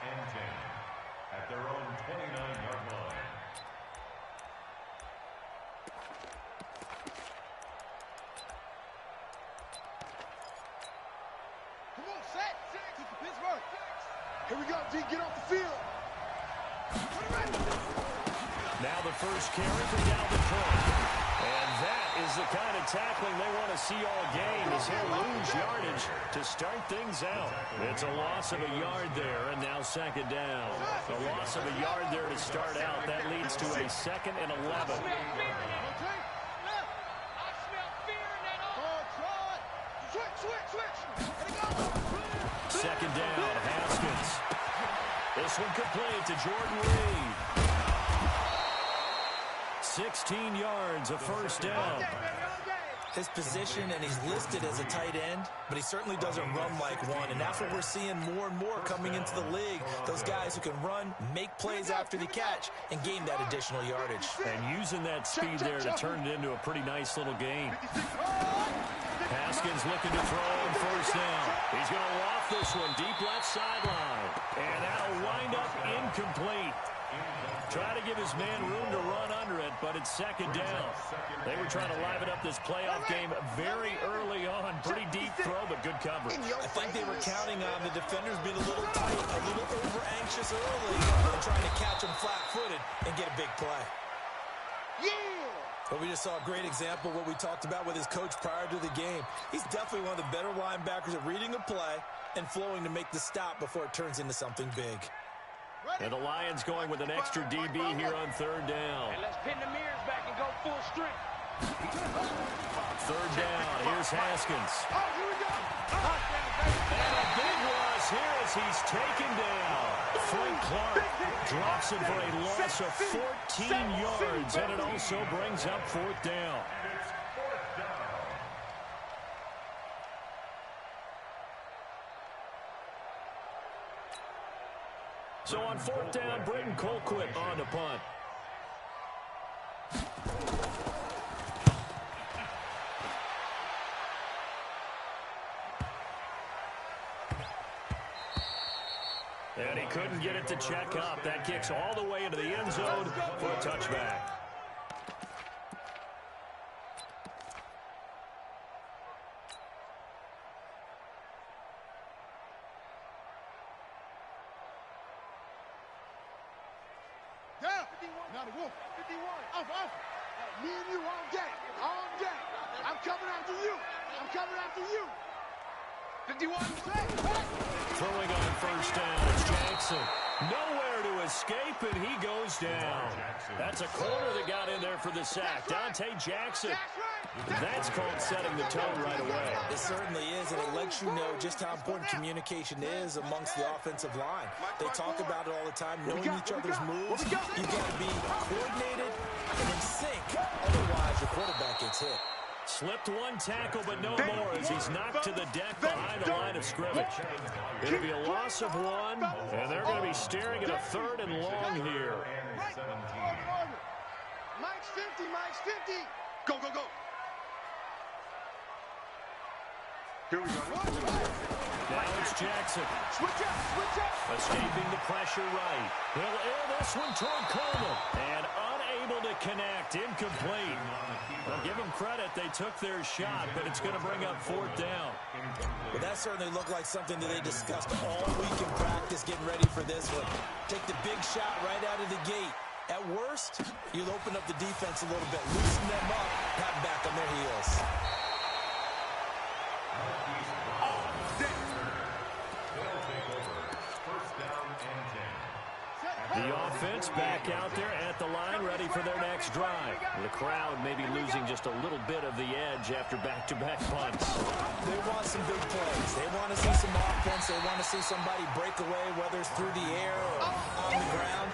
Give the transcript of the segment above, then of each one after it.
and 10 at their own 29-yard line. Come on, set. Kick the Pittsburgh. Here we go, D. Get off the field. Now the first carry for Dalvin Cook. And that is the kind of tackling they want to see all game, as he'll lose yardage to start things out. It's a loss of a yard there, and now second down. A loss of a yard there to start out. That leads to a 2nd and 11. Second down, Haskins. This one complete to Jordan Reed. 16 yards, a first down. His position, and he's listed as a tight end, but he certainly doesn't run like one, and that's what we're seeing more and more coming into the league. Those guys who can run, make plays after the catch, and gain that additional yardage. And using that speed there to turn it into a pretty nice little game. Haskins looking to throw on first down. He's going to loft this one deep left sideline. And that'll wind up incomplete. Try to give his man room to run under it, but it's second down. They were trying to liven up this playoff game very early on. Pretty deep throw, but good coverage. I think they were counting on the defenders being a little tight, a little over-anxious early, and trying to catch him flat-footed and get a big play. But we just saw a great example of what we talked about with his coach prior to the game. He's definitely one of the better linebackers at reading a play and flowing to make the stop before it turns into something big. And the Lions going with an extra DB here on third down. And let's pin the mirrors back and go full strength. Third down. Here's Haskins. Oh, here we go. And a big loss here as he's taken down. Frank Clark drops him for a loss of 14 yards, and it also brings up fourth down. So on fourth down, Britton Colquitt on to punt. And he couldn't get it to check up. That kicks all the way into the end zone for a touchback. Now the Wolf. 51. Off. Me and you all day. All day. I'm coming after you. I'm coming after you. 51. Throwing on first down, it's Jackson. Nowhere to escape, and he goes down. That's a corner that got in there for the sack. Dante Jackson. That's called setting the tone right away. It certainly is, and it lets you know just how important communication is amongst the offensive line. They talk about it all the time, knowing each other's moves. You've got to be coordinated and in sync. Otherwise, your quarterback gets hit. Slipped one tackle, but no more as he's knocked to the deck behind the line of scrimmage. It'll be a loss of one, and they're going to be staring at a third and long here. Mike's 50, Mike's 50. Go. Here we go. Now it's Jackson. Switch up. Escaping the pressure right. He'll air this one toward Coleman. And unable to connect. Incomplete. Well, give them credit. They took their shot, but it's going to bring up fourth down. Well, that certainly looked like something that they discussed all week in practice, getting ready for this one. Take the big shot right out of the gate. At worst, you'll open up the defense a little bit, loosen them up, pat back on their heels. The offense back out there at the line, ready for their next drive. The crowd may be losing just a little bit of the edge after back-to-back punts. They want some big plays. They want to see some offense. They want to see somebody break away, whether it's through the air or on the ground.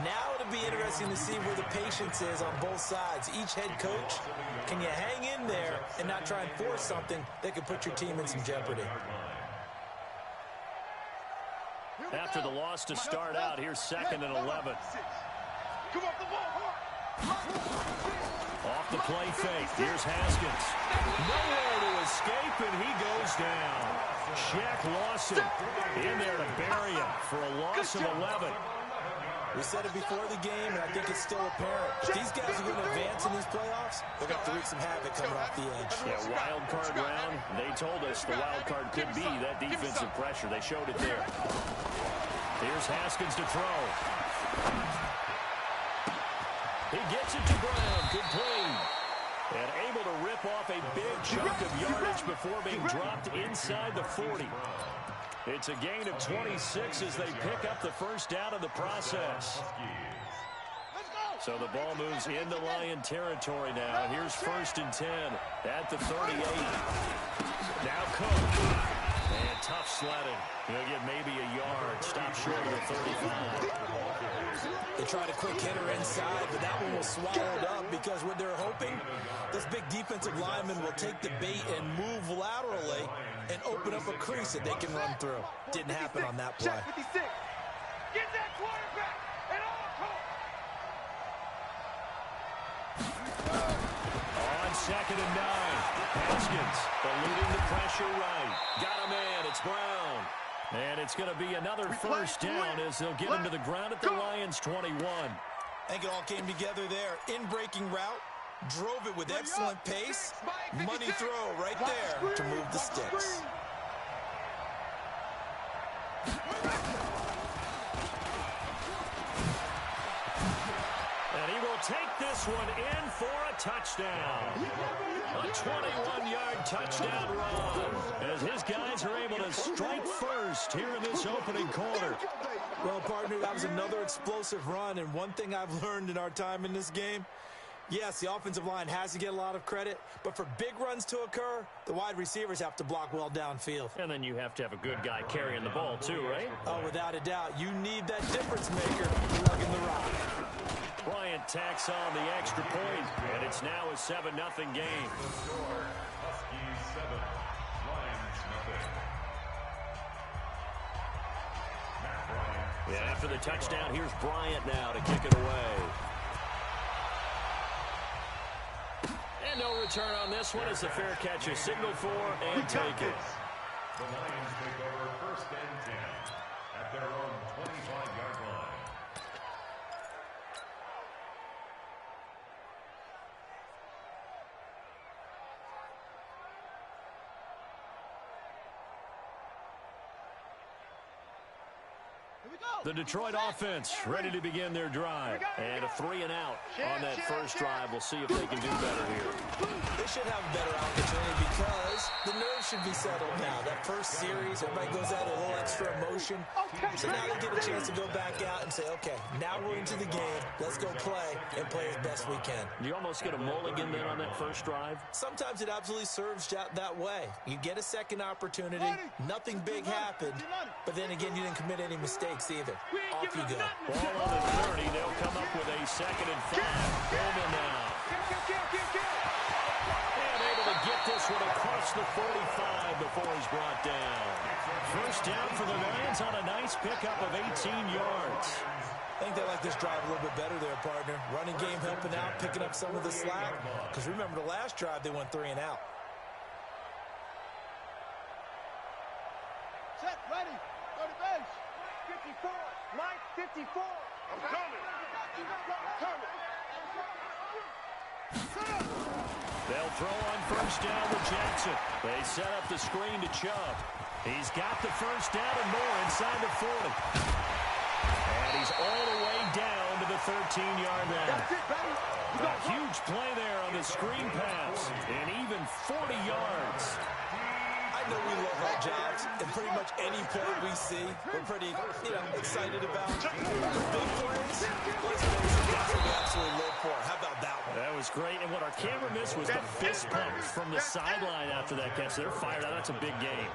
Now it'll be interesting to see where the patience is on both sides. Each head coach, can you hang in there and not try and force something that could put your team in some jeopardy? After the loss to start out, here's 2nd and 11. Off the play fake, here's Haskins. Nowhere to escape, and he goes down. Jack Lawson in there to bury him for a loss of 11. We said it before the game, and I think it's still apparent. If these guys are going to advance in these playoffs, they're going to have to wreak some havoc coming off the edge. Yeah, wild card round. They told us the wild card could be that defensive pressure. They showed it there. Here's Haskins to throw. He gets it to Brown. Good play. And able to rip off a big chunk of yardage before being dropped inside the 40. It's a gain of 26 as they pick up the first down in the process. So the ball moves into Lion territory now. Here's 1st and 10 at the 38. Now Cook. And tough sledding. He'll get maybe a yard. Stop short of the 35. They tried a quick hitter inside, but that one was swallowed up because what they're hoping, this big defensive lineman will take the bait and move laterally and open up a crease that they can run through. Didn't happen on that play. Get that quarterback at all costs. On 2nd and 9. Haskins eluding the pressure right. Got a man. It's Brown. And it's going to be another first down as they'll get him to the ground at the Lions 21. I think it all came together there. In-breaking route. Drove it with excellent pace. Money throw right there to move the sticks. And he will take this one in for a touchdown. A 21-yard touchdown run as his guys are able to strike first here in this opening quarter. Well, partner, that was another explosive run, and one thing I've learned in our time in this game, yes, the offensive line has to get a lot of credit, but for big runs to occur, the wide receivers have to block well downfield. And then you have to have a good guy carrying the ball too, right? Oh, without a doubt. You need that difference maker lugging the rock. Bryant tacks on the extra point, and it's now a 7-0 game. Huskies 7, Lions nothing. Yeah, after the touchdown, here's Bryant now to kick it away. And no return on this one as the fair catch is signaled for and taken. The Lions take over 1st and 10 at their own 25-yard line. The Detroit offense ready to begin their drive. And a 3-and-out on that first drive. We'll see if they can do better here. They should have a better opportunity because the nerves should be settled now. That first series, everybody goes out with a little extra emotion. So now they get a chance to go back out and say, okay, now we're into the game. Let's go play and play as best we can. You almost get a mulligan then on that first drive? Sometimes it absolutely serves that way. You get a second opportunity. Nothing big happened. But then again, you didn't commit any mistakes either. Off you go. Ball on the 30. They'll come up with a 2nd and 5. Coleman now. And able to get this one across the 45 before he's brought down. First down for the Lions on a nice pickup of 18 yards. I think they like this drive a little bit better there, partner. Running game helping out, picking up some of the slack. Because remember, the last drive, they went 3-and-out. Set, ready, go to base. 54, Mike 54. I'm coming. They'll throw on first down to Jackson. They set up the screen to Chubb. He's got the first down and more inside the 40. And he's all the way down to the 13-yard line. That's it, baby. A huge play there on the screen pass. And even 40 yards. I know we love our jobs, and pretty much any play we see, we're pretty, excited about. The big plays, let's face it, that's what we absolutely live for. How about that one? That was great. And what our camera missed was the fist pump from the sideline after that catch. They're fired out. That's a big game.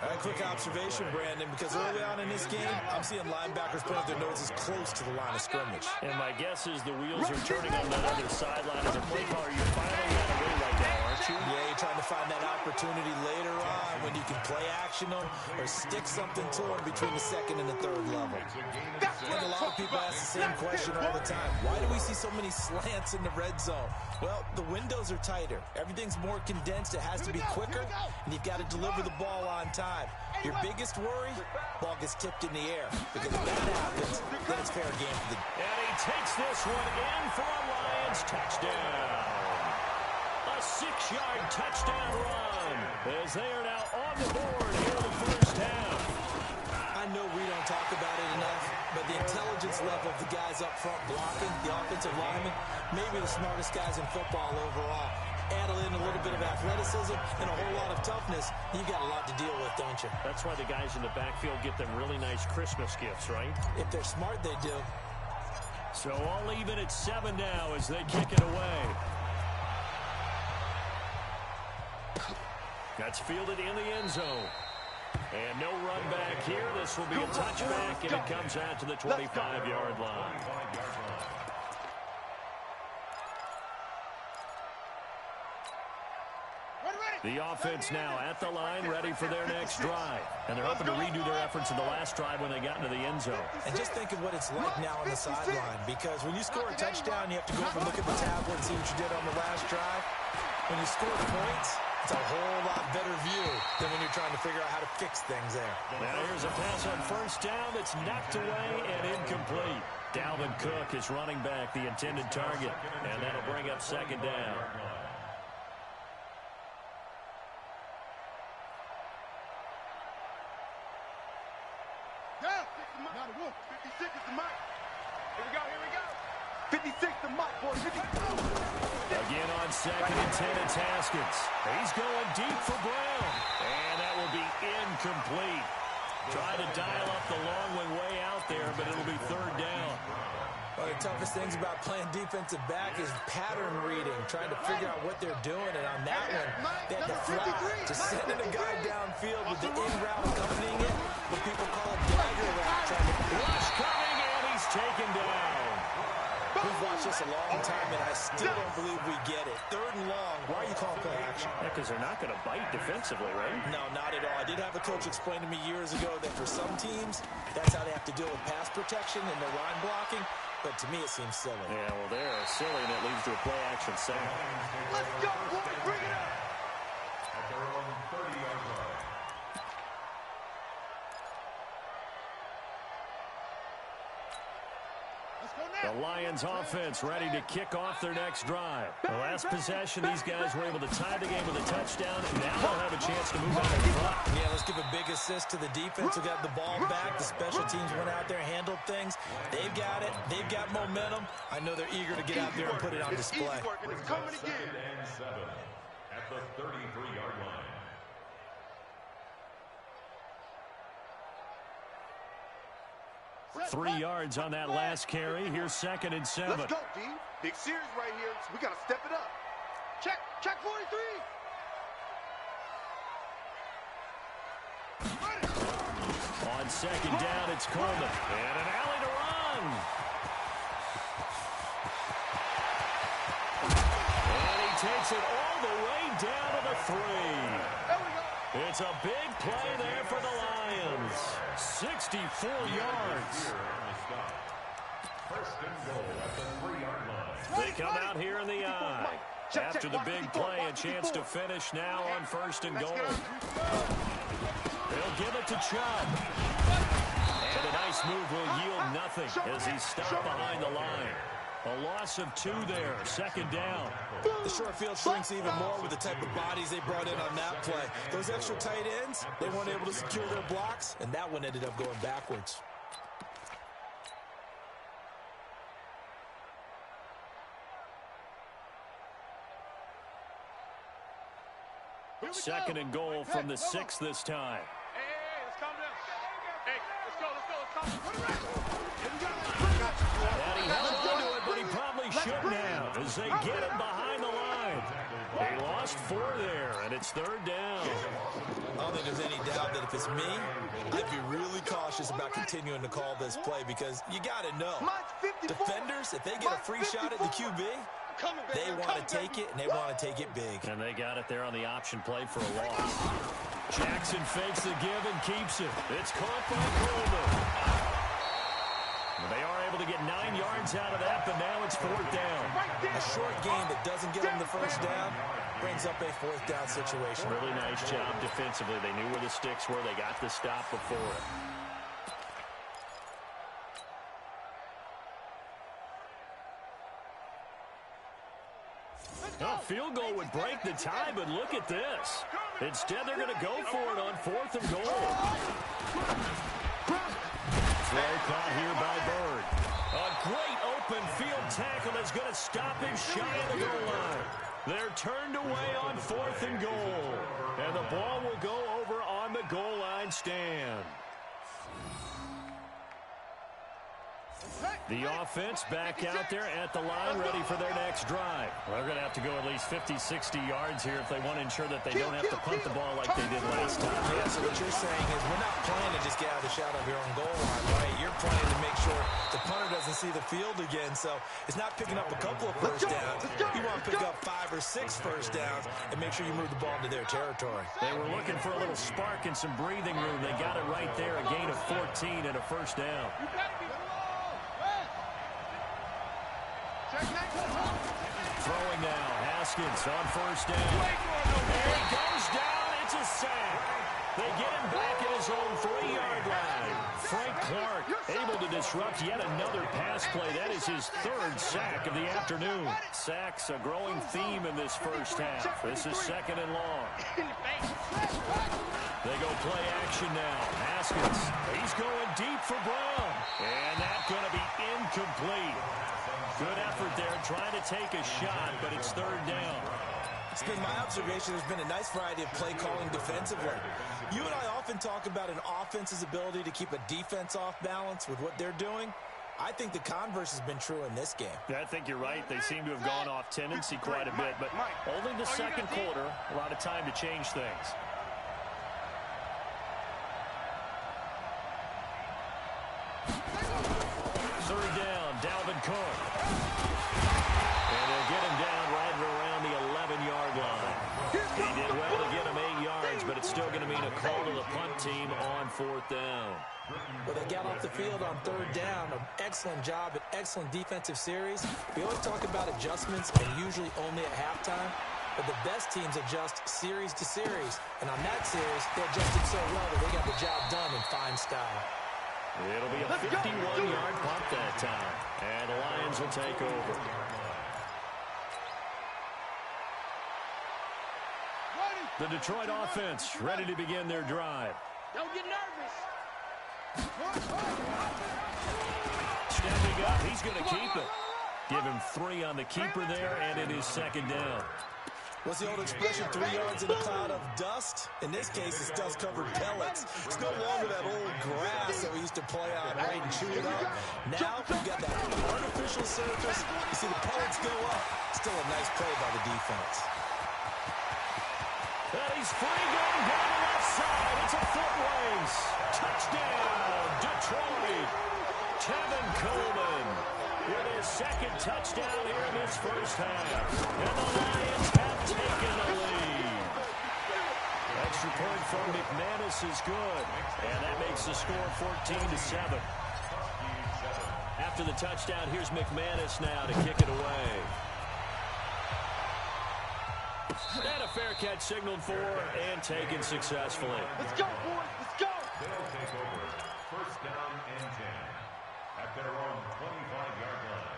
All right, quick observation, Brandon, because early on in this game, I'm seeing linebackers putting their noses close to the line of scrimmage. And my guess is the wheels are turning on that other sideline as a play caller. You're finally out of way right now, aren't you? Yeah, you trying to find that opportunity later on when you can play action them or stick something to them between the second and the third level. I think a lot of people ask the same question all the time. Why do we see so many slants in the red zone? Well, the windows are tighter. Everything's more condensed. It has to be quicker, and you've got to deliver the ball on time. Your biggest worry, ball gets tipped in the air. Because if that happens, then it's fair game for the... And he takes this one in for a Lions touchdown. A 6-yard touchdown run as they are now on the board here in the first half. I know we don't talk about it enough, but the intelligence level of the guys up front blocking, the offensive linemen, maybe the smartest guys in football overall. Add in a little bit of athleticism and a whole lot of toughness, you've got a lot to deal with, don't you? That's why the guys in the backfield get them really nice Christmas gifts, right? If they're smart, they do. So all even at 7 now as they kick it away. That's fielded in the end zone. And no run back here. This will be a touchback, and it comes out to the 25-yard line. The offense now at the line, ready for their next drive. And they're hoping to redo their efforts in the last drive when they got into the end zone. And just think of what it's like now on the sideline, because when you score a touchdown, you have to go over and look at the tablet and see what you did on the last drive. When you score points, it's a whole lot better view than when you're trying to figure out how to fix things there. Now here's a pass on first down that's knocked away and incomplete. Dalvin Cook is running back, the intended target, and that'll bring up second down. Yeah, not a wolf. 56 is the mic. Here we go, here we go. 56 the mic, boy. 52. Again on second and 10, it's Haskins. He's going deep for Brown. And that will be incomplete. Trying to dial up the long one way out there, but it'll be third down. One of the toughest things about playing defensive back is pattern reading, trying to figure out what they're doing. And on that one, they had to fly, just sending a guy downfield with the in-route accompanying it, what people call a dagger route. Rush coming, and he's taken down. We've watched this a long time, and I still don't believe we get it. Third and long, why are you calling play action? Yeah, because they're not going to bite defensively, right? No, not at all. I did have a coach explain to me years ago that for some teams, that's how they have to deal with pass protection and their line blocking. But to me, it seems silly. Yeah, well, they're silly, and it leads to a play-action set. Let's go, boy. Bring it up. At their own 30-yard line. Let's go now. The Lions offense ready to kick off their next drive. The last possession, these guys were able to tie the game with a touchdown, and now they'll have a chance to move out in front. Yeah, let's give a big assist to the defense who got the ball back. The special teams went out there, handled things. They've got it. They've got momentum. I know they're eager to get out there and put it on display. It's coming again. Second and 7 at the 33-yard line. Three yards on that last carry. Here's second and 7. Let's go, D. Big series right here. So we got to step it up. Check 43. On second down, it's Coleman. And an alley to run. And he takes it all the way down to the 3. There we go. It's a big play there for the Lions. 64 yards. First and goal at the 3-yard line. They come out here in the I. After the big play, a chance to finish now on first and goal. They'll give it to Chubb. And a nice move will yield nothing as he's stopped behind the line. A loss of 2 there, second down. The short field shrinks even more with the type of bodies they brought in on that play. Those extra tight ends, they weren't able to secure their blocks, and that one ended up going backwards. Second and goal from the 6 this time. Hey, let's calm down. Hey, let's go. And he held on to it, but he probably shouldn't have as they get him behind the line. He lost 4 there, and it's third down. I don't think there's any doubt that if it's me, I'd be really cautious about continuing to call this play because you got to know. Defenders, if they get a free shot at the QB, They want to take it, and they want to take it big. And they got it there on the option play for a loss. Jackson fakes the give and keeps it. It's caught by Coleman. They are able to get 9 yards out of that, but now it's 4th down. A short game that doesn't get them the first down brings up a 4th down situation. Really nice job defensively. They knew where the sticks were. They got the stop before it. A field goal would break the tie, but look at this. Instead, they're going to go for it on 4th and goal. Throw caught here by Bird. A great open field tackle that's going to stop him shy of the goal line. They're turned away on 4th and goal. And the ball will go over on the goal line stand. The offense back out there at the line, ready for their next drive. Well, they're going to have to go at least 50, 60 yards here if they want to ensure that they don't have to punt the ball like they did last time. Yeah, so what you're saying is we're not playing to just get out of the shot of your own goal line, right? You're playing to make sure the punter doesn't see the field again. So it's not picking up a couple of first downs. You want to pick up 5 or 6 first downs and make sure you move the ball into their territory. They were looking for a little spark and some breathing room. They got it right there, a gain of 14 and a first down. Throwing now, Haskins on 1st down. There he goes down, it's a sack. They get him back at his own 3-yard line. Frank Clark able to disrupt yet another pass play. That is his 3rd sack of the afternoon. Sacks a growing theme in this first half. This is 2nd and long. They go play action now. Haskins, he's going deep for Brown. And that's going to be incomplete. Good effort there, trying to take a shot, but it's 3rd down. It's been my observation there's been a nice variety of play calling defensively. You and I often talk about an offense's ability to keep a defense off balance with what they're doing. I think the converse has been true in this game. Yeah, I think you're right. They seem to have gone off tendency quite a bit, but only the second quarter, a lot of time to change things. Third down, Dalvin Cook. And they'll get him down right around the 11-yard line. He did well to get him 8 yards, but it's still going to mean a call to the punt team on 4th down. Well, they got off the field on 3rd down. An excellent job, an excellent defensive series. We always talk about adjustments and usually only at halftime. But the best teams adjust series to series. And on that series, they adjusted so well that they got the job done in fine style. It'll be a 51-yard punt that time. And the Lions will take over. The Detroit offense ready to begin their drive. Don't get nervous. Stepping up, he's going to keep it. Give him 3 on the keeper there, and it is 2nd down. What's the old expression, 3 yards in a cloud of dust? In this case, it's dust-covered pellets. It's no longer that old grass that we used to play on, right, and chew it up. Now, we've got that artificial surface. You see the pellets go up. Still a nice play by the defense. And he's free going down the left side. It's a foot race. Touchdown, Detroit. Tevin Coleman with his 2nd touchdown here in this first half. And the Lions have taken the lead. Extra point from McManus is good. And that makes the score 14-7. After the touchdown, here's McManus now to kick it away. And a fair catch signaled for and taken successfully. Let's go, boys. Let's go. They'll take over 1st down and 10 at their own 25-yard line.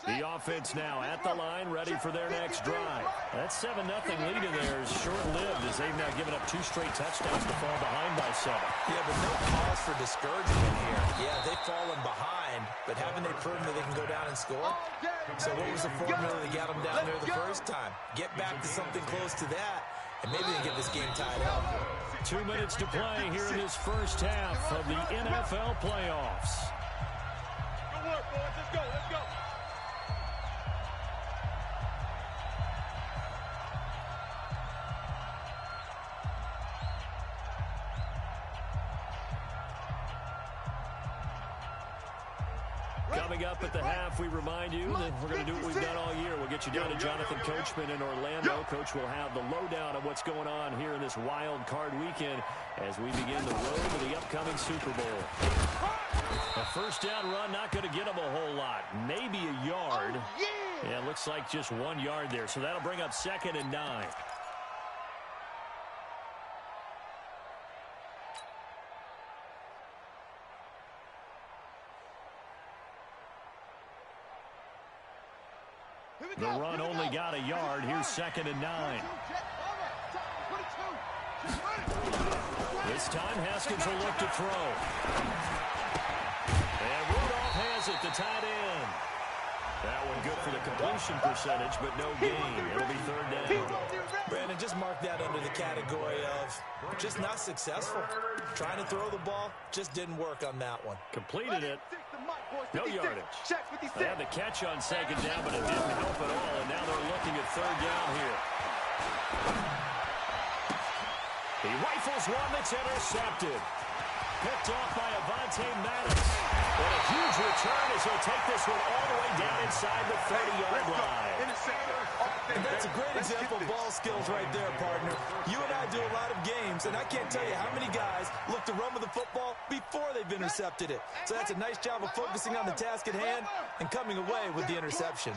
The offense now at the line, ready for their next drive. That 7-0 lead in there is short-lived as they've now given up 2 straight touchdowns to fall behind by 7. Yeah, but no cause for discouragement here. Yeah, they've fallen behind, but haven't they proven that they can go down and score? So what was the formula that got them down there the first time? Get back to something close to that, and maybe they can get this game tied up. 2 minutes to play here in this first half of the NFL playoffs. Good work, boys. Let's go. Let's go. Coming up at the half, we remind you that we're going to do what we've done all year. We'll get you down to Jonathan Coachman in Orlando. Coach will have the lowdown of what's going on here in this wild card weekend as we begin the road to the upcoming Super Bowl. A first down run, not going to get them a whole lot. Maybe a yard. Yeah, it looks like just 1 yard there. So that'll bring up 2nd and 9. The run only got a yard. Here's 2nd and 9. This time Haskins will look to throw. And Rudolph has it, the tight end. That one good for the completion percentage, but no gain. It'll be 3rd down. Brandon, just mark that under the category of just not successful. Trying to throw the ball, just didn't work on that one. Completed it. No yardage. They had the catch on 2nd down, but it didn't help at all, and now they're looking at 3rd down here. He rifles one that's intercepted. Picked off by Avonte Maddox. What a huge return as he'll take this one all the way down inside the 30-yard line. And that's a great example of ball skills right there, partner. You and I do a lot of games, and I can't tell you how many guys look to run with the football before they've intercepted it. So that's a nice job of focusing on the task at hand and coming away with the interception.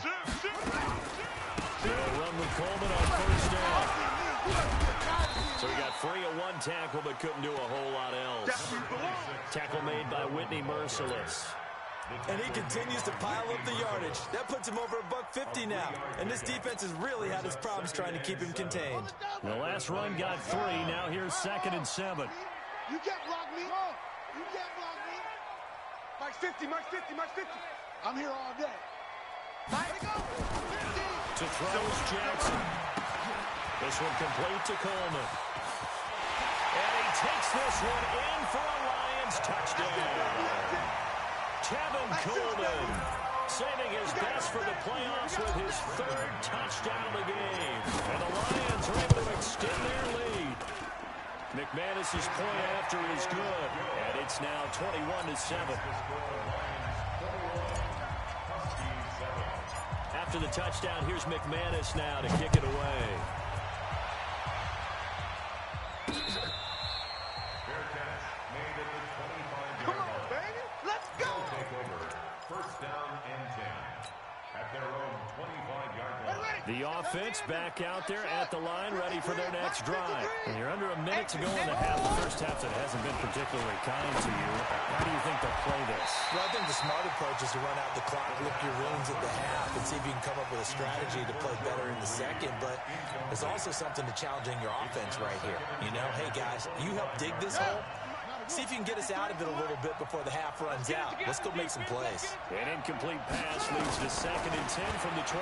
They'll run with Coleman on 1st down. So he got free of 1 tackle, but couldn't do a whole lot else. Tackle made by Whitney Merciless. And he continues to pile up the yardage. That puts him over $150 now. And this defense has really had its problems trying to keep him contained. The last run got 3. Now here's 2nd and 7. You can't block me. You can't block me. Mike 50, Mike 50, Mike 50. I'm here all day. Mike, go. To throw is Jackson. This one complete to Coleman. And he takes this one in for a Lions touchdown. Kevin Coleman saving his best for the playoffs with his 3rd touchdown of the game. And the Lions are able to extend their lead. McManus's point after is good. And it's now 21-7. After the touchdown, here's McManus now to kick it away. Come on, baby. Let's go. Take over. 1st down and 10 at their own 25-yard line. The offense back out there at the line, ready for their next drive. And you're under a minute to go in the half. The first half that hasn't been particularly kind to you. How do you think they'll play this? Well, I think the smart approach is to run out the clock, lick your wounds at the half, and see if you can come up with a strategy to play better in the second. But there's also something to challenging your offense right here. You know, hey, guys, you help dig this hole. See if you can get us out of it a little bit before the half runs out. Let's go make some plays. An incomplete pass leads to 2nd and 10 from the 25.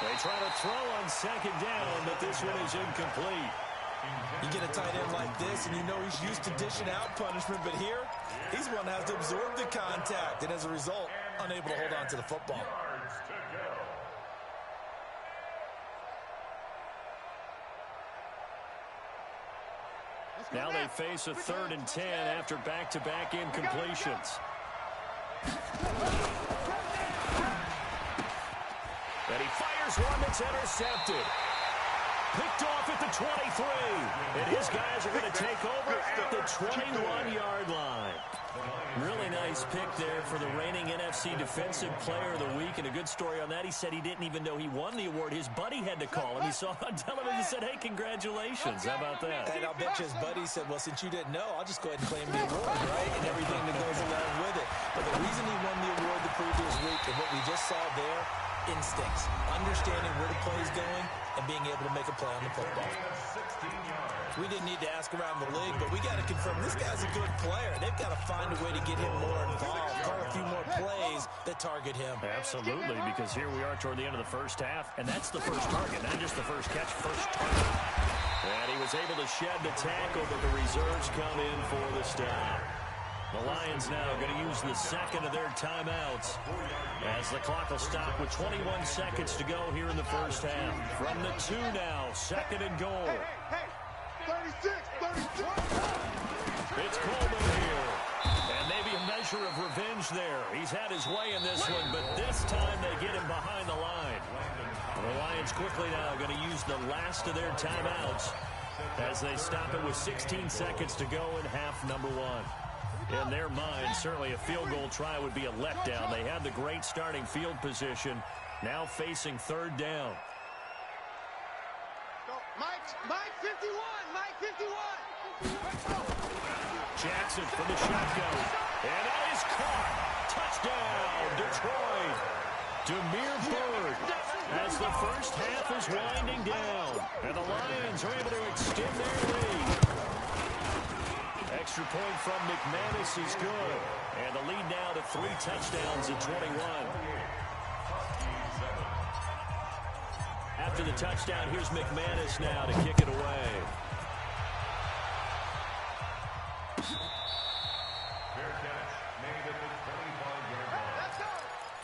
They try to throw on 2nd down, but this one is incomplete. You get a tight end like this, and you know he's used to dishing out punishment, but here, he's one that has to absorb the contact, and as a result, unable to hold on to the football. Now they face a 3rd and 10 after back-to-back incompletions. And he fires one that's intercepted. Picked off at the 23. And his guys are going to take over at the 21-yard line. Really nice pick there for the reigning NFC Defensive Player of the Week. And a good story on that. He said he didn't even know he won the award. His buddy had to call him. He saw it on television and said, hey, congratulations. How about that? And I'll bet you his buddy said, well, since you didn't know, I'll just go ahead and claim the award, right? And everything that goes along with it. But the reason he won the award the previous week and what we just saw there, instincts, understanding where the play is going, and being able to make a play on the football. We didn't need to ask around the league, but we got to confirm this guy's a good player. They've got to find a way to get him more involved, call a few more plays that target him. Absolutely, because here we are toward the end of the first half, and that's the first target, not just the first catch, first target. And he was able to shed the tackle, but the reserves come in for the stop. The Lions now going to use the 2nd of their timeouts as the clock will stop with 21 seconds to go here in the first half. From the 2 now, 2nd and goal. Hey, 36, 36. It's Coleman. Rouge there. He's had his way in this one, but this time they get him behind the line. The Lions quickly now going to use the last of their timeouts as they stop it with 16 seconds to go in half number one. In their mind, certainly a field goal try would be a letdown. They had the great starting field position, now facing third down. Mike 51, Mike 51. Jackson from the shotgun, and that is caught. Touchdown, Detroit. Demir Bird, as the first half is winding down, and the Lions are able to extend their lead. Extra point from McManus is good, and the lead now to 3 touchdowns at 21. After the touchdown, here's McManus now to kick it away. Fair catch made at the 25-yard line.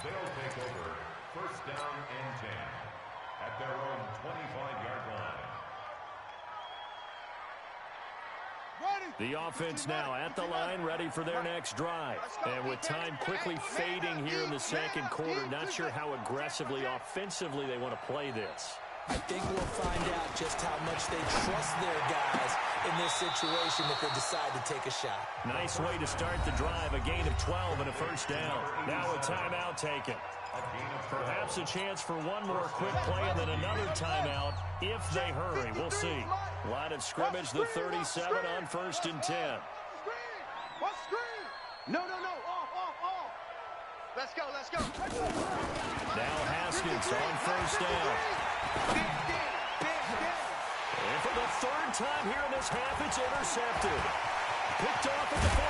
They'll take over first down and 10 at their own 25-yard line. The offense now at the line, ready for their next drive. And with time quickly fading here in the second quarter, not sure how aggressively, offensively they want to play this. I think we'll find out just how much they trust their guys in this situation if they decide to take a shot. Nice way to start the drive, a gain of 12 and a first down. Now a timeout taken. Perhaps a chance for one more quick play and then another timeout if they hurry. We'll see. Line of scrimmage, the 37 on first and 10. What screen? No. Off. Let's go. Now Haskins on first down. And for the third time here in this half, it's intercepted. Picked off at the 49.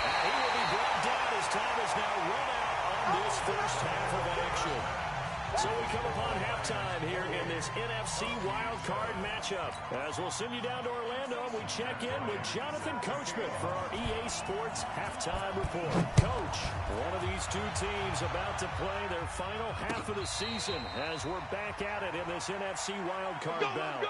And he will be brought down as time is now run out on this first half of action. So we come upon halftime here in this NFC wildcard matchup. As we'll send you down to Orlando, and we check in with Jonathan Coachman for our EA Sports Halftime Report. Coach, one of these two teams about to play their final half of the season as we're back at it in this NFC wildcard bout.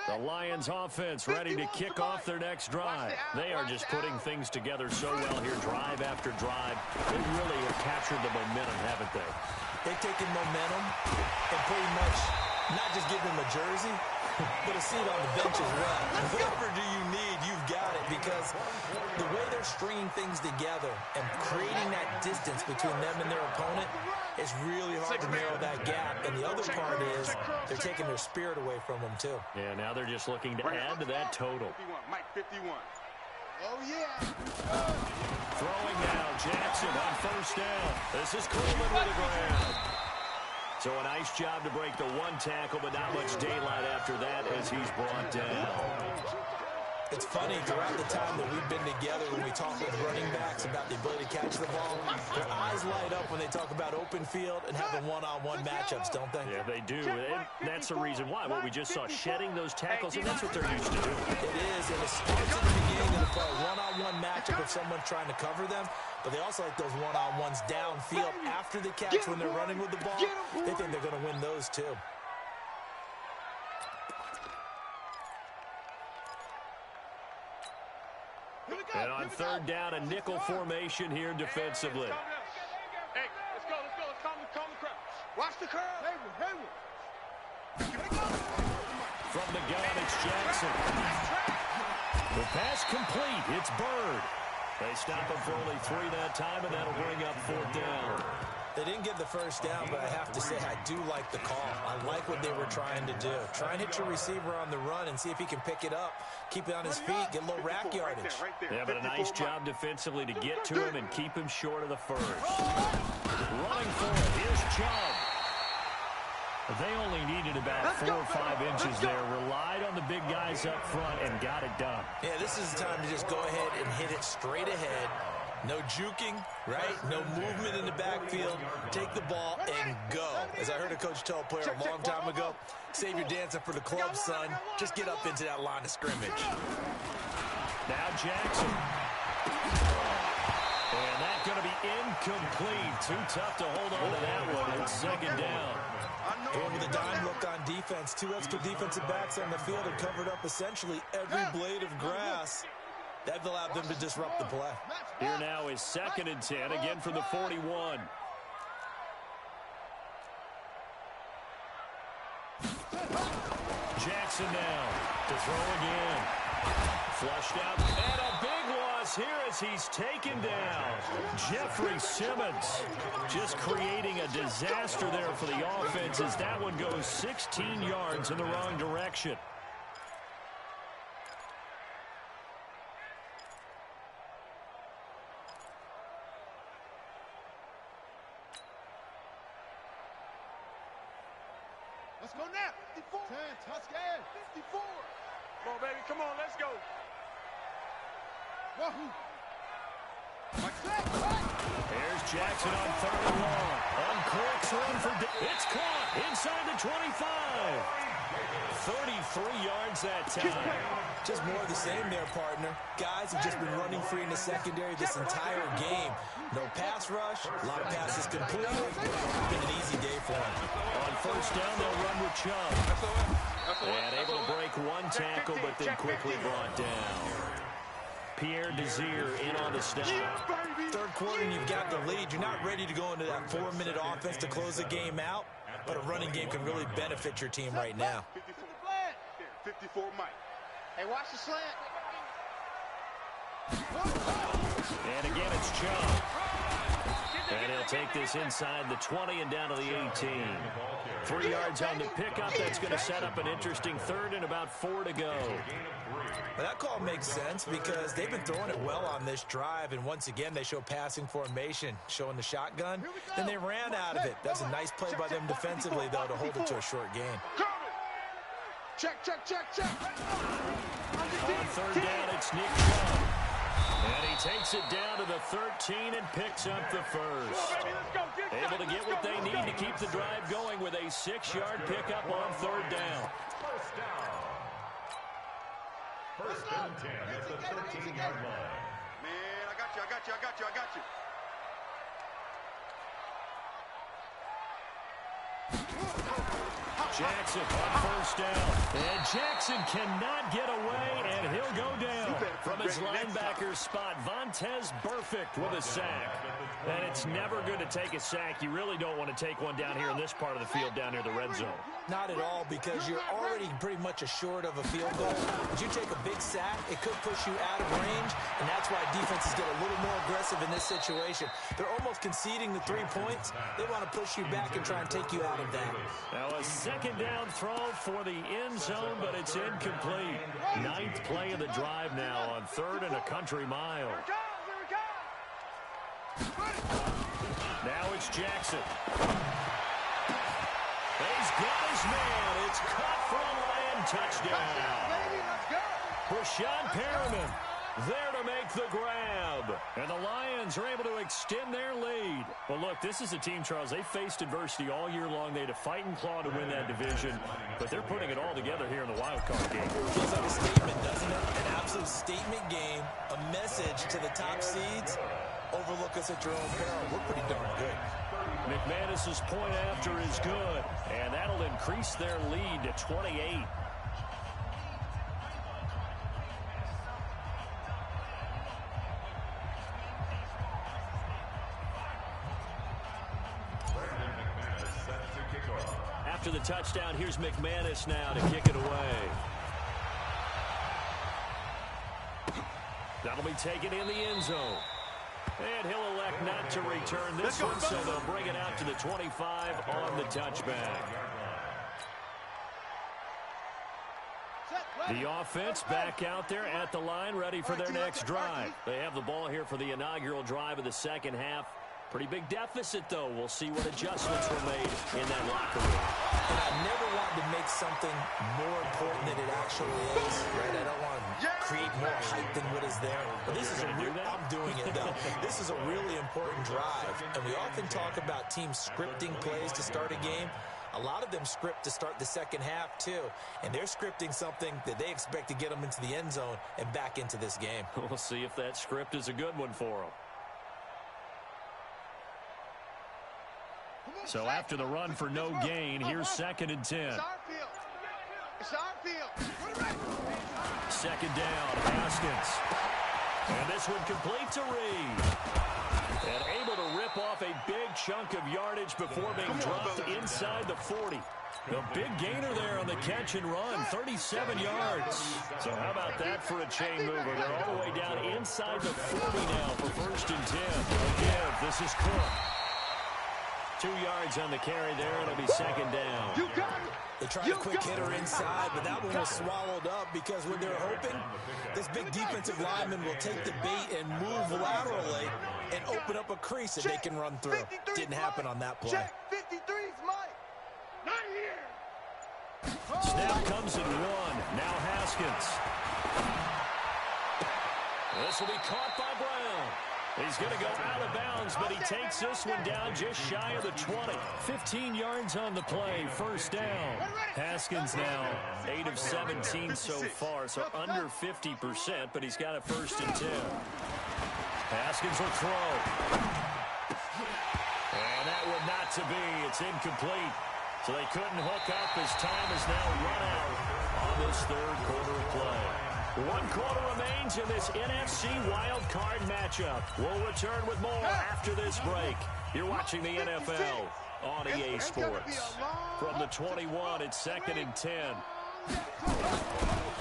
The Lions offense ready to kick off their next drive. They are just putting things together so well here, drive after drive. They really have captured the momentum, haven't they? They've taken momentum and pretty much not just give them a jersey, but a seat on the bench as well. Whatever do you need, you've got it, because the way they're stringing things together and creating that distance between them and their opponent is really hard to narrow that gap. And the other part is they're taking their spirit away from them, too. Yeah, now they're just looking to add to that total. Mike 51. Oh, yeah. Throwing now, Jackson on first down. This is Coleman with the ground. So a nice job to break the one tackle, but not much daylight after that as he's brought down. It's funny, throughout the time that we've been together, when we talk with running backs about the ability to catch the ball, their eyes light up when they talk about open field and having one-on-one matchups, don't they? Yeah, they do. And that's the reason why. What we just saw, shedding those tackles, and that's what they're used to doing. It is, and it starts at the beginning of the play. One-on-one matchup if someone's trying to cover them, but they also like those one-on-ones downfield after the catch when they're running with the ball. They think they're going to win those, too. And on third down, a nickel formation here defensively. Hey, let's go. Let's calm the crowd. Watch the curl. Hayward. From the gun, it's Jackson. The pass complete. It's Bird. They stop him for only 3 that time, and that'll bring up fourth down. They didn't get the first down, but I have to say I do like the call. I like what they were trying to do. Try and hit your receiver on the run and see if he can pick it up, keep it on his feet, get a little rack yardage. Yeah, but a nice job defensively to get to him and keep him short of the first. Running for it, here's Chubb. They only needed about 4 or 5 inches there, relied on the big guys up front, and got it done. Yeah, this is the time to just go ahead and hit it straight ahead. No juking, right? No movement in the backfield. Take the ball and go. As I heard a coach tell a player a long time ago, save your dancing for the club, son. Just get up into that line of scrimmage. Now Jackson. And that going to be incomplete. Too tough to hold on to that one. It's second down. Going with a dime look on defense. 2 extra defensive backs on the field and covered up essentially every blade of grass. That allowed them to disrupt the play. Here now is 2nd and 10, again from the 41. Jackson now to throw again. Flushed out, and a big loss here as he's taken down. Jeffrey Simmons just creating a disaster there for the offense as that one goes 16 yards in the wrong direction. Let's go now. 54. 10, Tuskegee. 54. Come on, baby. Come on, let's go. Wahoo. There's Jackson on 3rd and long. Uncorks run for it's caught inside the 25. 33 yards that time. Just more of the same there, partner. Guys have just been running free in the secondary this entire game. No pass rush, a lot of passes completed. Been an easy day for them. On 1st down, they'll run with Chubb. And able to break one tackle, but then quickly brought down. Pierre Desir in on the snap. 3rd quarter and you've got the lead. You're not ready to go into that 4-minute offense to close the game out, but a running game can really benefit your team right now. 54 Mike. Hey, watch the slant. And again, it's Chubb. And he'll take this inside the 20 and down to the 18. 3 yards on the pickup. That's going to set up an interesting 3rd and about 4 to go. Well, that call makes sense because they've been throwing it well on this drive, and once again they show passing formation, showing the shotgun. Then they ran out of it. That's a nice play by them defensively, though, to hold it to a short gain. Check. On 3rd down, it's Nick Chubb. And he takes it down to the 13 and picks up the 1st. Able to get what they need to keep the drive going with a 6-yard pickup on 3rd down. First and 10 at the 13-yard line. Man, I got you. Jackson on 1st down. And Jackson cannot get away, and he'll go down from his linebacker spot. Vontez Burfict with a sack. And it's never good to take a sack. You really don't want to take one down here in this part of the field down near the red zone. Not at all, because you're already pretty much assured of a field goal. If you take a big sack, it could push you out of range, and that's why defenses get a little more aggressive in this situation. They're almost conceding the 3 points. They want to push you back and try and take you out of that. Now a 2nd down throw for the end zone, but it's incomplete. 9th play of the drive now on 3rd and a country mile. Now it's Jackson. He's got his man. It's caught for a Lion touchdown. Brashad Perriman there to make the grab. And the Lions are able to extend their lead. Well, look, this is a team, Charles, they faced adversity all year long. They had to fight and claw to win that division, but they're putting it all together here in the wild card game. Feels like a statement, doesn't it? An absolute statement game, a message to the top seeds. Overlook us at your own peril. We're pretty darn good. McManus's point after is good, and that'll increase their lead to 28. After the touchdown, here's McManus now to kick it away. That'll be taken in the end zone. And he'll elect not to return this one, so they'll bring it out to the 25 on the touchback. The offense back out there at the line, ready for their next drive. They have the ball here for the inaugural drive of the second half. Pretty big deficit, though. We'll see what adjustments were made in that locker room. And I never wanted to make something more important than it actually is, right? I don't want to create more hype than what is there. But this is I'm doing it, though. This is a really important drive. And we often talk about teams scripting plays to start a game. A lot of them script to start the second half, too. And they're scripting something that they expect to get them into the end zone and back into this game. We'll see if that script is a good one for them. So after the run for no gain, here's 2nd and 10. It's our field. It's our field. 2nd down, Haskins. And this one complete to Reed. And able to rip off a big chunk of yardage before being dropped inside the 40. A big gainer there on the catch and run, 37 yards. So how about that for a chain mover? They're all the way down inside the 40 now for 1st and 10. Again, this is Cook. 2 yards on the carry there. It'll be 2nd down. You got it. They tried a quick hitter inside, but that one was swallowed up because when they're hoping, this big defensive lineman will take the bait and move laterally and open up a crease that they can run through. Didn't happen on that play. Check 53's Mike. Not here. Snap comes in 1. Now Haskins. This will be caught by Brown. He's going to go out of bounds, but he takes this one down just shy of the 20. 15 yards on the play, 1st down. Haskins now 8 of 17 so far, so under 50%, but he's got a 1st and 10. Haskins will throw. And that one not to be. It's incomplete. So they couldn't hook up as time is now run out on this 3rd quarter of play. 1 quarter remains in this NFC wild card matchup. We'll return with more after this break. You're watching the NFL on EA Sports. From the 21, it's 2nd and 10.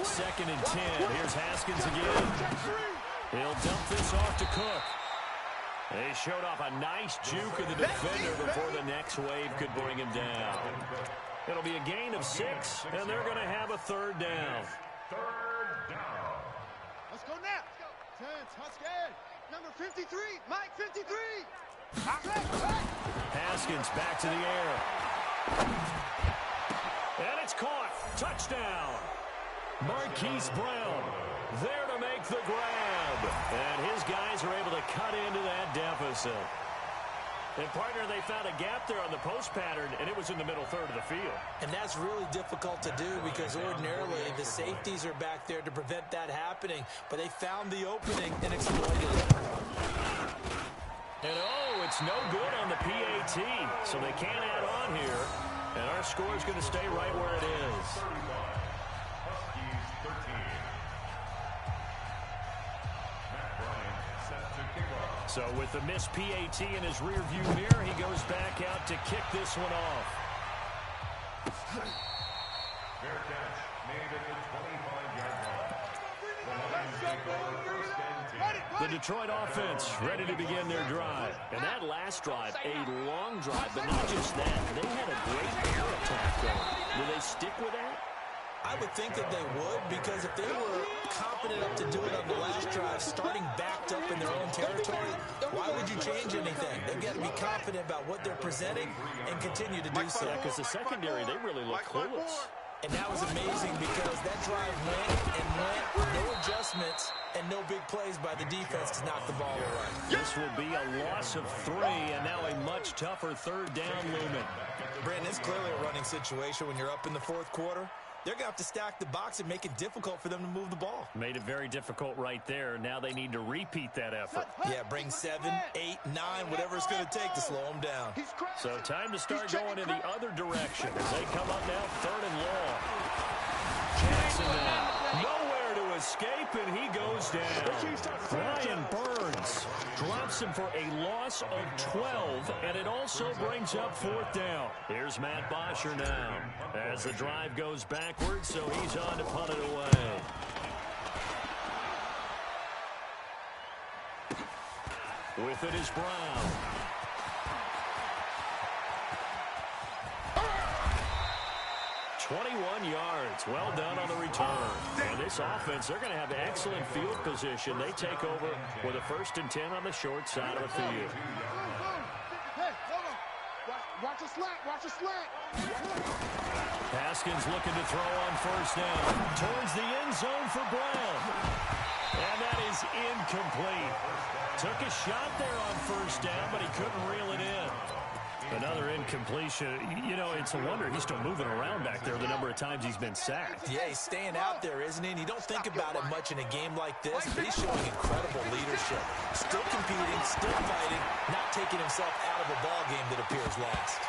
2nd and 10. Here's Haskins again. He'll dump this off to Cook. They showed off a nice juke of the defender before the next wave could bring him down. It'll be a gain of 6, and they're going to have a 3rd down. 3rd down. Let's go now. 10, Husky. Number 53, Mike 53. Haskins back to the air. And it's caught. Touchdown. Marquise Brown there to make the grab. And his guys are able to cut into that deficit. And, partner, they found a gap there on the post pattern, and it was in the middle 3rd of the field. And that's really difficult to do because ordinarily the safeties are back there to prevent that happening. But they found the opening and exploited it. And, it's no good on the PAT, so they can't add on here. And our score is going to stay right where it is. Huskies 13. Matt Bryant set to kick off. So with the missed PAT in his rearview mirror, he goes back out to kick this one off. Fair catch made at the 25-yard line. The Lions take over 1st and 10. The Detroit offense ready to begin their drive. And that last drive, a long drive, but not just that. They had a great air attack going. Will they stick with that? I would think that they would because if they were confident enough to do it on the last drive, starting backed up in their own territory, why would you change anything? They've got to be confident about what they're presenting and continue to do so. Because the secondary, they really look clueless. And that was amazing because that drive went, no adjustments, and no big plays by the defense to knock the ball away. This will be a loss of 3, and now a much tougher 3rd down looming. Brandon, it's clearly a running situation when you're up in the 4th quarter. They're going to have to stack the box and make it difficult for them to move the ball. Made it very difficult right there. Now they need to repeat that effort. Yeah, bring 7, 8, 9, whatever it's going to take to slow them down. So time to start going in the other direction as they come up now 3rd and long. Jackson now nowhere to escape, and he goes down. Brian Burns drops him for a loss of 12, and it also brings up 4th down. Here's Matt Bosher now as the drive goes backwards, so he's on to punt it away. With it is Brown. yards. Well done on the return. And this offense, they're going to have excellent field position. They take over with a 1st and 10 on the short side of the field. Hey, hold on. Watch a slant. Watch a slant. Haskins looking to throw on 1st down. Towards the end zone for Brown. And that is incomplete. Took a shot there on 1st down, but he couldn't reel it in. Another incompletion. You know, it's a wonder he's still moving around back there the number of times he's been sacked. Yeah, he's staying out there, isn't he? And you don't think about it much in a game like this, but he's showing incredible leadership. Still competing, still fighting, not taking himself out of a ball game that appears lost.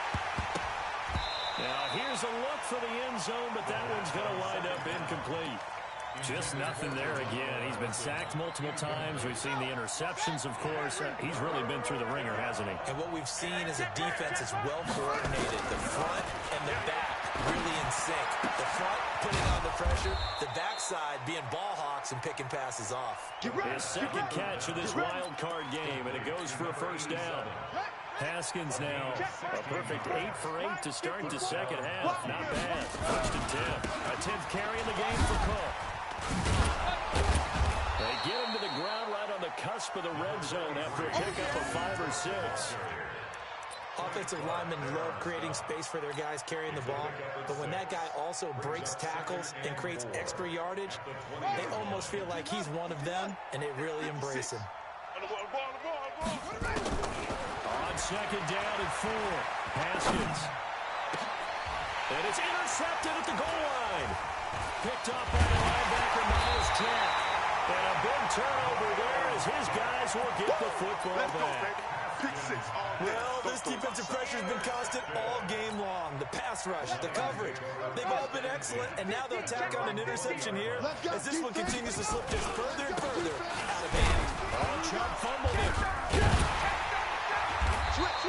Now here's a look for the end zone, but that one's going to wind up incomplete. Just nothing there again. He's been sacked multiple times. We've seen the interceptions, of course. He's really been through the ringer, hasn't he? And what we've seen is a defense that's well coordinated. The front and the back really in sync. The front putting on the pressure. The backside being ball hawks and picking passes off. His second catch of this wild card game, and it goes for a first down. Haskins now a perfect 8 for 8 to start the second half. Not bad. First and 10. A 10th carry in the game for Cook. They get him to the ground right on the cusp of the red zone after a pickup of 5 or 6. Offensive linemen love creating space for their guys carrying the ball, but when that guy also breaks tackles and creates extra yardage, they almost feel like he's one of them, and they really embrace him. On second down and 4, Haskins. And it's intercepted at the goal line. Picked up by the linebacker, Miles Jack. And a big turnover there as his guys will get the football back. Well, this defensive pressure has been constant all game long. The pass rush, the coverage, they've all been excellent, and now they'll tack on an interception here as this one continues to slip just further and further out of hand. Oh, Chubb fumbled it. Switch.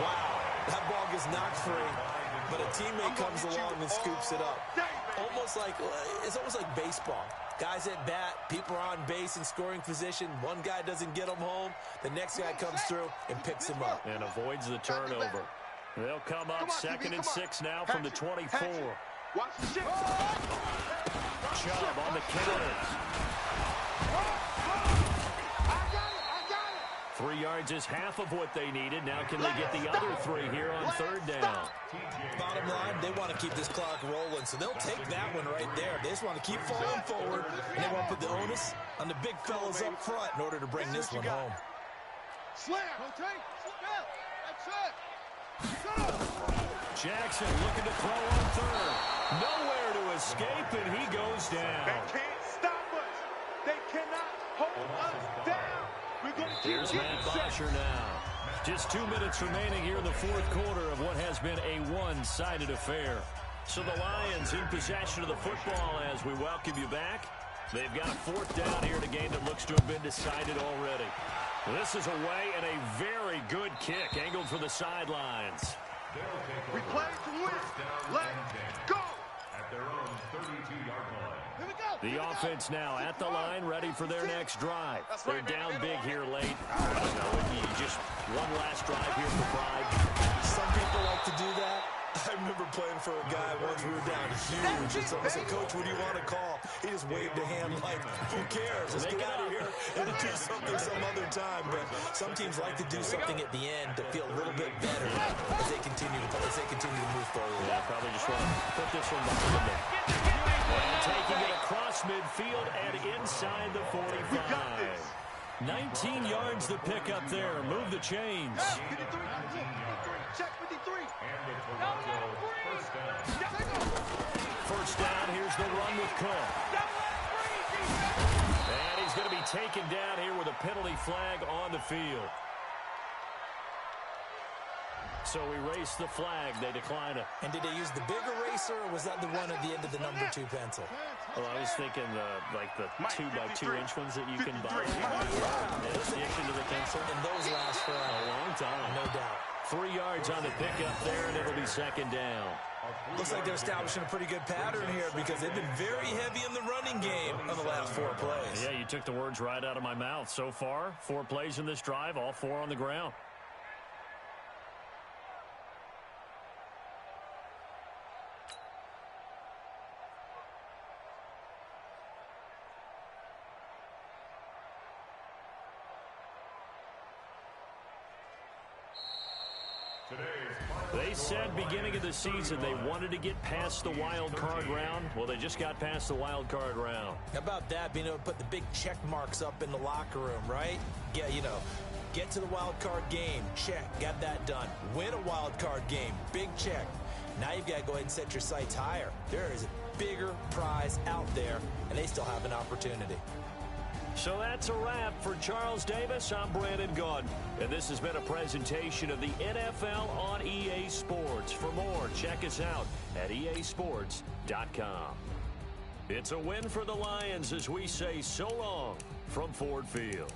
Wow, that ball gets knocked free, but a teammate comes along and scoops it up. It's almost like baseball. Guys at bat, people are on base in scoring position. One guy doesn't get him home. The next guy comes through and picks him up. And avoids the turnover. They'll come up second and 6 now from the 24. Chubb on the counter. 3 yards is half of what they needed. Now can they get the other 3 here on third down? Bottom line, they want to keep this clock rolling, so they'll take that one right there. They just want to keep falling forward, and they want to put the onus on the big fellas up front in order to bring this one home. Jackson looking to throw on third. Nowhere to escape, and he goes down. They can't stop us. They cannot hold us down. Here's Matt Bosher now. Just 2 minutes remaining here in the fourth quarter of what has been a one-sided affair. So the Lions in possession of the football as we welcome you back. They've got 4th down here in a game that looks to have been decided already. This is away and a very good kick angled for the sidelines. We play to win. Let's go. At their own 32-yard line. Here we go. The offense now at the line, ready for their next drive. They're down big here late. I don't know, just one last drive here for pride. Some people like to do that. I remember playing for a guy once we were down huge, and someone said, "Coach, what do you want to call?" He just waved a hand like, "Who cares? Let's get out of here and do something some other time." But some teams like to do something at the end to feel a little bit better as they continue to move forward. Yeah, probably just want to put this one behind them. And taking it across midfield and inside the 45. 19 yards to pick up there. Move the chains. Check 53. And the Toronto first down. First down, here's the run with Cook. And he's going to be taken down here with a penalty flag on the field. So we race the flag. They decline it. And did they use the big eraser, or was that the one at the end of the number 2 pencil? Well, I was thinking the 2x2-inch ones that you can buy. It's into the pencil. And those last for A long time. no doubt. 3 yards on the pickup there, and it'll be second down. Looks like they're establishing a pretty good pattern here because they've been very heavy in the running game on the last 4 plays. Yeah, you took the words right out of my mouth. So far, 4 plays in this drive, all 4 on the ground. They said beginning of the season they wanted to get past the wild card round. Well, they just got past the wild card round. How about that, being able to put the big check marks up in the locker room, right? Yeah, get to the wild card game, check, got that done. Win a wild card game, big check. Now you've got to go ahead and set your sights higher. There is a bigger prize out there, and they still have an opportunity. So that's a wrap. For Charles Davis, I'm Brandon Gaudin. And this has been a presentation of the NFL on EA Sports. For more, check us out at easports.com. It's a win for the Lions as we say so long from Ford Field.